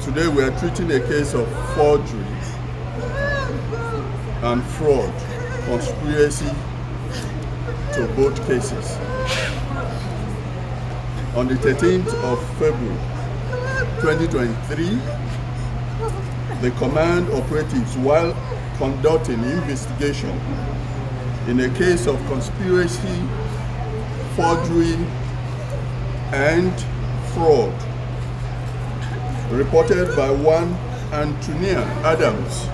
Today we are treating a case of forgery and fraud, conspiracy to both cases. On the 13th of February 2023, the command operatives, while conducting investigation in a case of conspiracy, forgery, and fraud, reported by one Antonia Adams,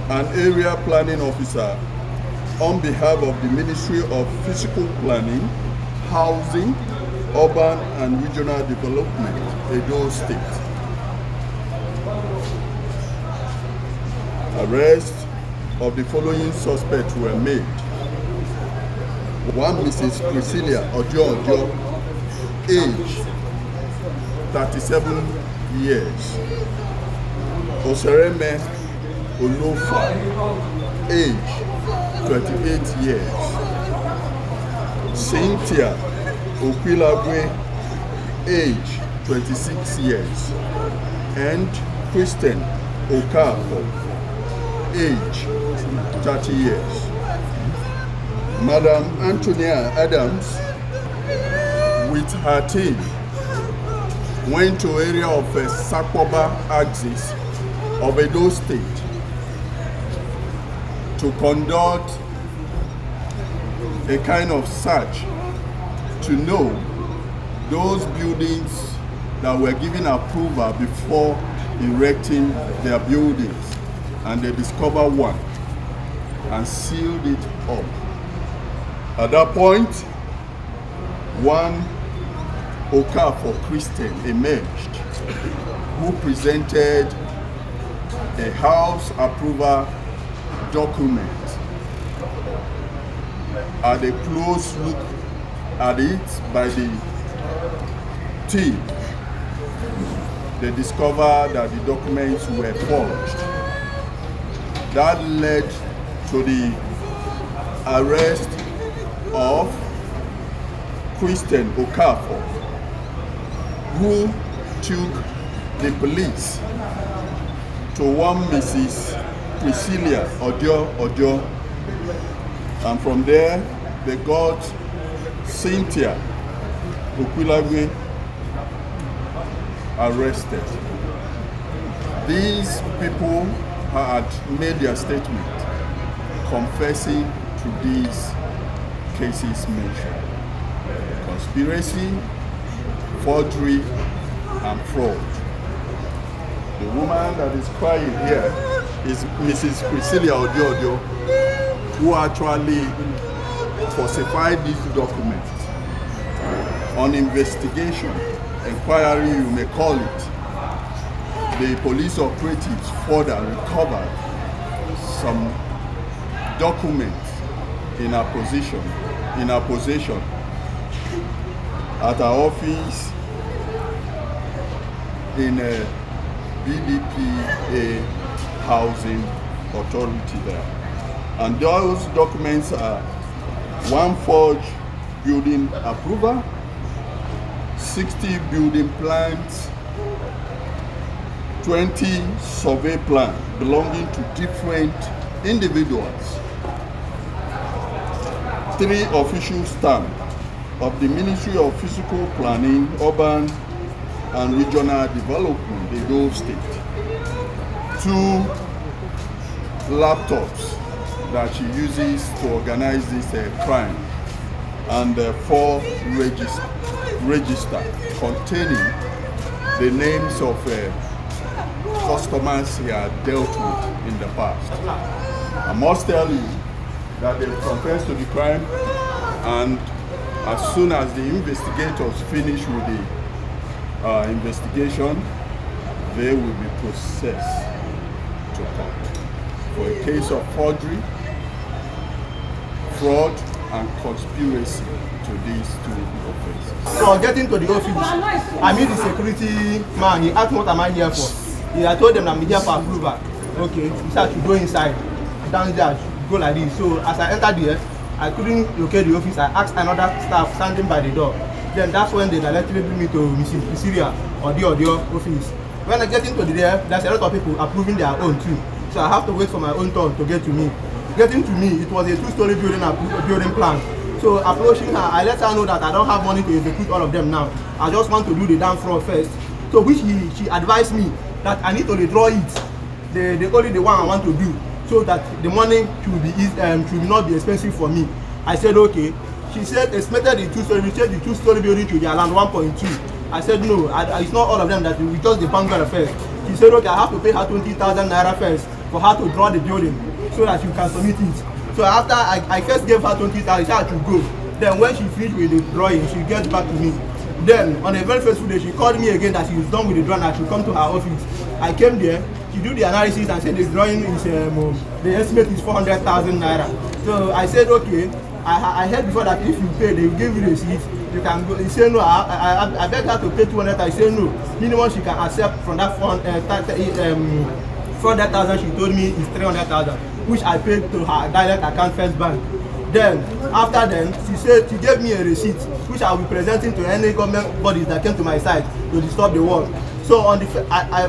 an area planning officer on behalf of the Ministry of Physical Planning, Housing, Urban and Regional Development, Edo State. Arrests of the following suspects were made. One Mrs. Priscilla Ojo, age 37 years. Osereme Olofa, age 28 years. Cynthia Okwilagwe, age 26 years. And Kristen Okafor, age 30 years. Madam Antonia Adams, with her team, went to area of Sakpoba axis of Edo State to conduct a kind of search to know those buildings that were given approval before erecting their buildings, and they discovered one and sealed it up. At that point, one Okafor Christian emerged, who presented a house approval document. At a close look at it by the team, they discovered that the documents were forged. That led to the arrest of Kristen Okafor, who took the police to one Mrs. Priscilla Ojo, and from there they got Cynthia Okwilagwe arrested. These people had made their statement confessing to these cases mentioned: conspiracy, forgery, and fraud. The woman that is crying here is Mrs. Priscilla Ojo, who actually falsified these documents. On investigation, inquiry you may call it, the police operatives further recovered some documents in our possession at our office in a BDPA housing authority there. And those documents are one forged building approval, 60 building plans, 20 survey plans belonging to different individuals, 3 official stamps of the Ministry of Physical Planning, Urban and Regional Development, Edo State, 2 laptops that she uses to organize this crime, and 4 register containing the names of customers he had dealt with in the past. I must tell you that they confessed to the crime, and as soon as the investigators finish with the investigation, they will be processed to court for a case of forgery, fraud, and conspiracy to these 2 offenses. So getting to the office, I meet the security man. He asked what am I here for. I told them I'm here for approval. Okay, he said I should go inside. Down there, I should go like this. So as I entered there, I couldn't locate the office. I asked another staff standing by the door. Then that's when they directly bring me to Mrs. Syria or the office. When I get into there, there's a lot of people approving their own too. So I have to wait for my own turn to get to me. Getting to me, it was a 2-story building plan. So approaching her, I let her know that I don't have money to execute all of them now. I just want to do the damn fraud first. So which she advised me that I need to withdraw it, the only the one I want to do, so that the money should not be expensive for me. I said okay. She said estimated the 2-story building should be around 1.2. I said no, it's not all of them, that we just the bank first. She said okay, I have to pay her 20,000 naira first for her to draw the building so that you can submit it. So after I first gave her 20,000, she had to go. Then when she finished with the drawing, she gets back to me. Then on a very first day, she called me again that she was done with the drawing and she should come to her office. I came there, she do the analysis and said the drawing is the estimate is 400,000 naira. So I said okay. I heard before that if you pay, they will give you the receipt. You can go. He said no. I begged her to pay 200,000. I said no. Minimum she can accept from that 400,000 she told me is 300,000, which I paid to her direct account First Bank. Then after then, she said she gave me a receipt which I will be presenting to any government bodies that came to my site to disturb the work. So on the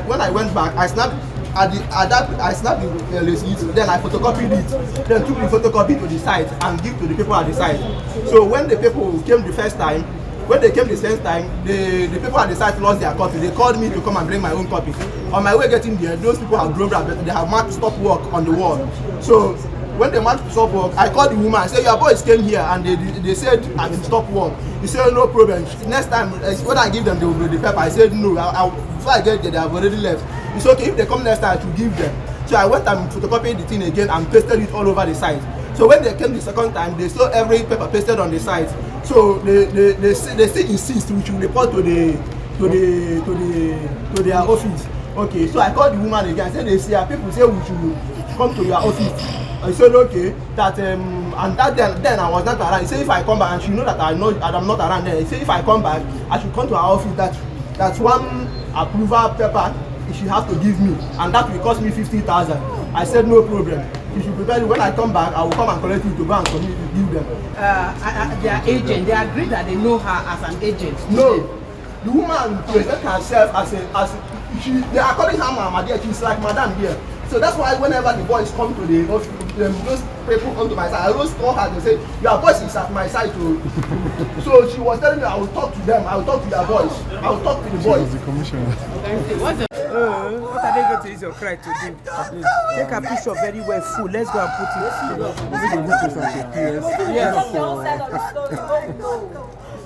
when I went back, I snapped the receipt, then I photocopied it, then took the photocopy to the site and give to the people at the site. So when the people came the first time, when they came the second time, the people at the site lost their copy. They called me to come and bring my own copy. On my way getting there, those people have drove up, they have marked stop work on the wall. So when they marked stop work, I called the woman. I said, your boys came here and they said I will stop work. He said, no problem. Next time, when I give them the paper, I said, no. Before I get there, they have already left. It's okay, if they come next time, I should give them. So I went and photocopied the thing again and pasted it all over the site. So when they came the second time, they saw every paper pasted on the site. So they still insist we should report to their office. Okay, so I called the woman again. I said, they say people say we should come to your office. I said okay, that and that then I was not around. He said if I come back, and she know that I'm not around there. He said if I come back, I should come to her office. That's one approval paper she has to give me, and that will cost me 50,000. I said no problem. You should prepare it. When I come back, I will come and collect it to go and give them. Their agent, they agreed that they know her as an agent. No, the woman presents herself as they are calling her Mama there. She's like Madam here. So that's why whenever the boys come to the office, those people come to my side, I always call her to say, your voice is at my side too. So she was telling me I will talk to them, I will talk to their boys, I will talk to the boys. The commissioner. What are they going to use your cry to do? Take a picture very well full. Let's go and put it. Yes.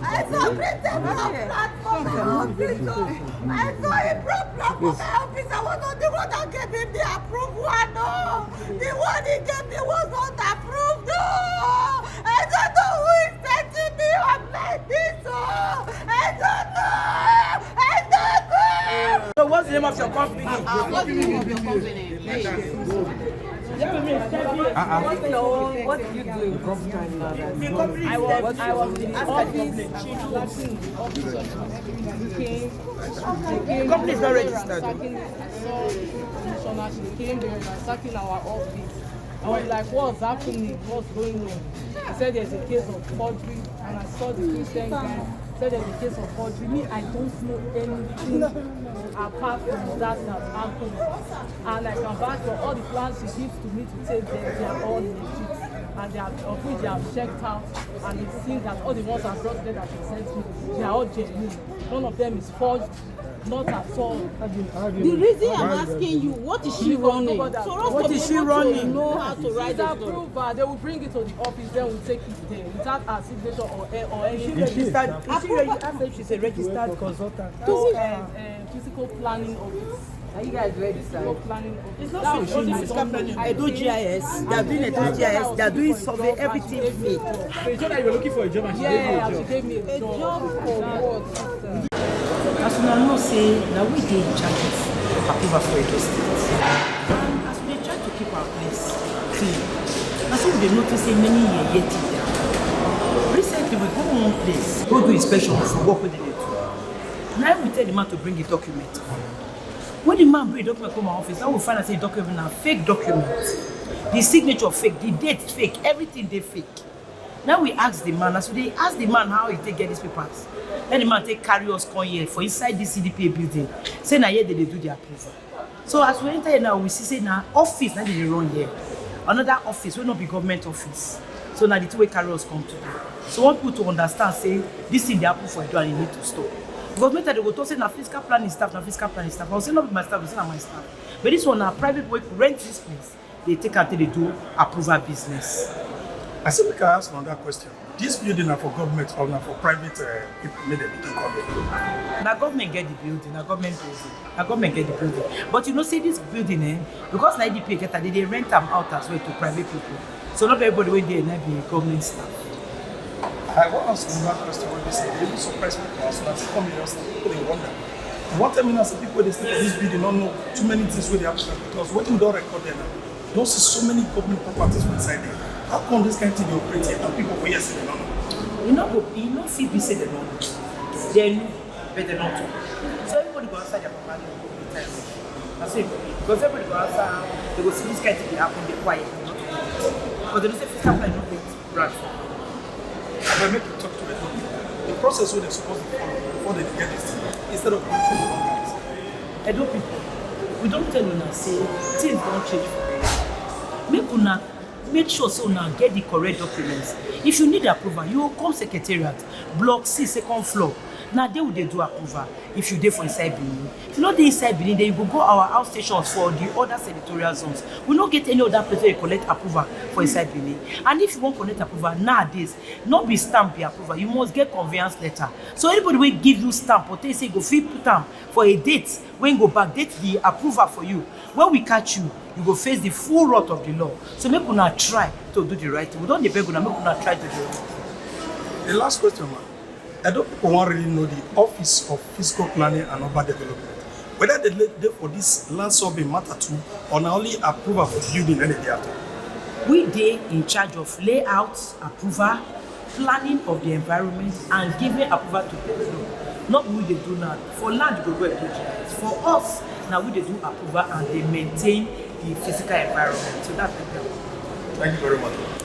I saw Britain on platform for office. I saw a problem for my office. I was not the one that gave him the approved one. No. The one he gave me was not approved. No. I don't know who is setting me up like this. Oh. I don't know. I don't know. So what's the name of your company? What's the name of your company? What did you do? I was in the office. The company is not registered. She came there and sacking our office. I was like, what's happening? What's going on? He said there's a case of forgery, and I saw the Christian guy. Said there's a case of forgery. Me, I don't know anything apart from that happened. And I can vouch for all the plans she gives to me to take them. They are all legit, and they are of which they have checked out. And it seems that all the ones I brought there that she sent me, they are all genuine. None of them is forged. Not at all. The reason I'm asking you, what is she running? What is she running? Know how to write the story. They will bring it to the office, then we'll take it there without her signature or anything. She's a registered consultant. Physical planning office. Are you guys registered? It's not so I do GIS. They are doing a GIS. They are doing survey. Everything fake. So you told her you were looking for a job and she gave me a job. For what? As you know, say now we dey in charge of approval for Edo State. And as we try to keep our place clean, that's why we notice say many years yet there. Recently we go one place, go do inspection for work with the do. Now we tell the man to bring a document. When the man bring a document come my office, now we find out say the document na fake document. The signature fake, the date fake, everything they fake. Now we ask the man, as we ask the man how he take get these papers. Then the man take carry us come here for inside this CDPA building. Say now here they do the approval. So as we enter here now, we see say now office now they run here. Another office will not be government office. So now the two way carry us come to do. So want people to understand say this thing they happen for Edo and you need to stop. Because later they go to say na fiscal planning staff, na fiscal planning staff. I will say not be my staff, I say not my staff. But this one now private way rent this place. They take until they do approval business. I say we can ask another question. This building are for government or not for private people made them to come here? Now government get the building, now government building. Now government get the building. But you know, say this building, because na IDP get that they rent them out as well to private people. So not everybody will there not be government staff. I want to ask another question when they say they will surprise people as soon as they come here, people they wonder. What I mean as people they stay for this building don't know too many things where they have to because what we don't record there now, you don't see so many government properties inside there. How come this kind of thing they operate here and people will say they don't know? You know, feel be say they don't know. They know, but they don't talk. So everybody go outside their property all the time. That's it. Because everybody go outside, they go see this kind of thing happen, they quiet. But they don't say fiscal plan not wait branch. But make you talk to the people. The process where they're supposed to follow before they get this thing, instead of going through the wrong guys. Edo people, we don't tell una say things don't change for you. Make una make sure so una get the correct documents. If you need approval, you will come secretariat, block C, second floor. Now they will do approval if you dey for inside Benin. If you not dey inside Benin, then you go our outstations for the other senatorial zones. We don't get any other place where you collect approval for inside Benin. And if you want collect approval nowadays, not be stamp the approval, you must get conveyance letter. So anybody will give you stamp or they say go fit put stamp for a date when you go backdate the approval for you. When we catch you, you go face the full wrath of the law. So make una try to do the right thing. We don't depend on make una try to do the right thing. The last question, man. I don't people want really know the Office of Fiscal Planning and Urban Development. Whether they for this land survey matter too, or not only approval for building any day after. We dey in charge of layout, approval, planning of the environment, and giving approval to people. Not we dey do now. For land, you go and do GIS. For us, now we dey do approval and they maintain the physical environment. So that's the problem. Thank you very much.